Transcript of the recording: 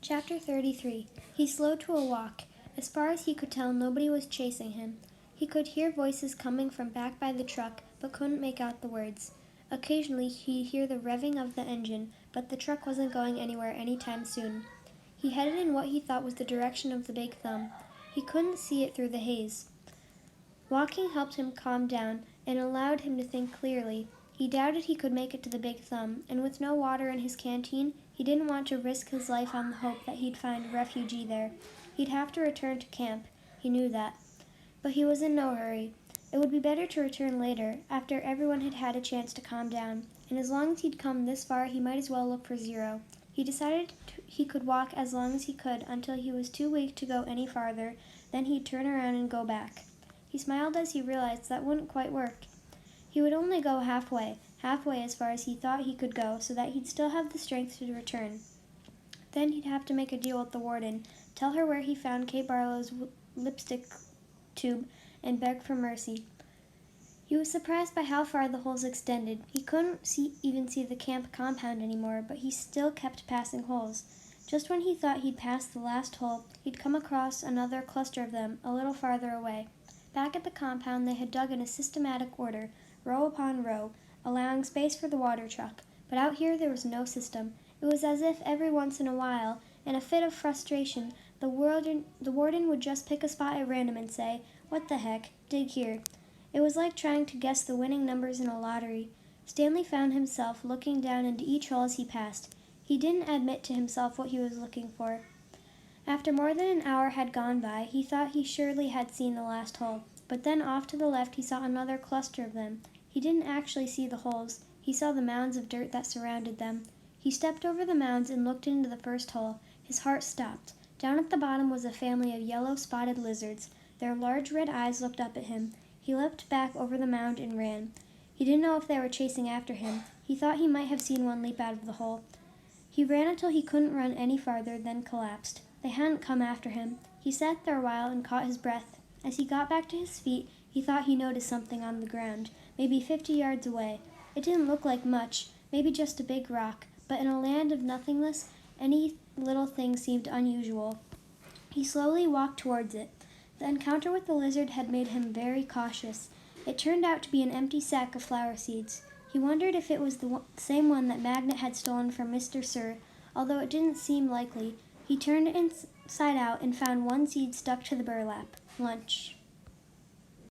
Chapter 33. He slowed to a walk. As far as he could tell, nobody was chasing him. He could hear voices coming from back by the truck, but couldn't make out the words. Occasionally, he'd hear the revving of the engine, but the truck wasn't going anywhere anytime soon. He headed in what he thought was the direction of the Big Thumb. He couldn't see it through the haze. Walking helped him calm down and allowed him to think clearly. He doubted he could make it to the Big Thumb, and with no water in his canteen, he didn't want to risk his life on the hope that he'd find refuge there. He'd have to return to camp. He knew that. But he was in no hurry. It would be better to return later, after everyone had had a chance to calm down, and as long as he'd come this far, he might as well look for Zero. He decided he could walk as long as he could until he was too weak to go any farther, then he'd turn around and go back. He smiled as he realized that wouldn't quite work. He would only go halfway as far as he thought he could go, so that he'd still have the strength to return. Then he'd have to make a deal with the warden, tell her where he found Kate Barlow's lipstick tube, and beg for mercy. He was surprised by how far the holes extended. He couldn't even see the camp compound anymore, but he still kept passing holes. Just when he thought he'd passed the last hole, he'd come across another cluster of them, a little farther away. Back at the compound, they had dug in a systematic order, row upon row, allowing space for the water truck. But out here there was no system. It was as if every once in a while, in a fit of frustration, the warden would just pick a spot at random and say, "What the heck, dig here." It was like trying to guess the winning numbers in a lottery. Stanley found himself looking down into each hole as he passed. He didn't admit to himself what he was looking for. After more than an hour had gone by, he thought he surely had seen the last hole. But then off to the left he saw another cluster of them. He didn't actually see the holes. He saw the mounds of dirt that surrounded them. He stepped over the mounds and looked into the first hole. His heart stopped. Down at the bottom was a family of yellow spotted lizards. Their large red eyes looked up at him. He leapt back over the mound and ran. He didn't know if they were chasing after him. He thought he might have seen one leap out of the hole. He ran until he couldn't run any farther, then collapsed. They hadn't come after him. He sat there a while and caught his breath. As he got back to his feet, he thought he noticed something on the ground, maybe 50 yards away. It didn't look like much, maybe just a big rock, but in a land of nothingness, any little thing seemed unusual. He slowly walked towards it. The encounter with the lizard had made him very cautious. It turned out to be an empty sack of flower seeds. He wondered if it was the same one that Magnet had stolen from Mr. Sir, although it didn't seem likely. He turned inside out and found one seed stuck to the burlap. Lunch.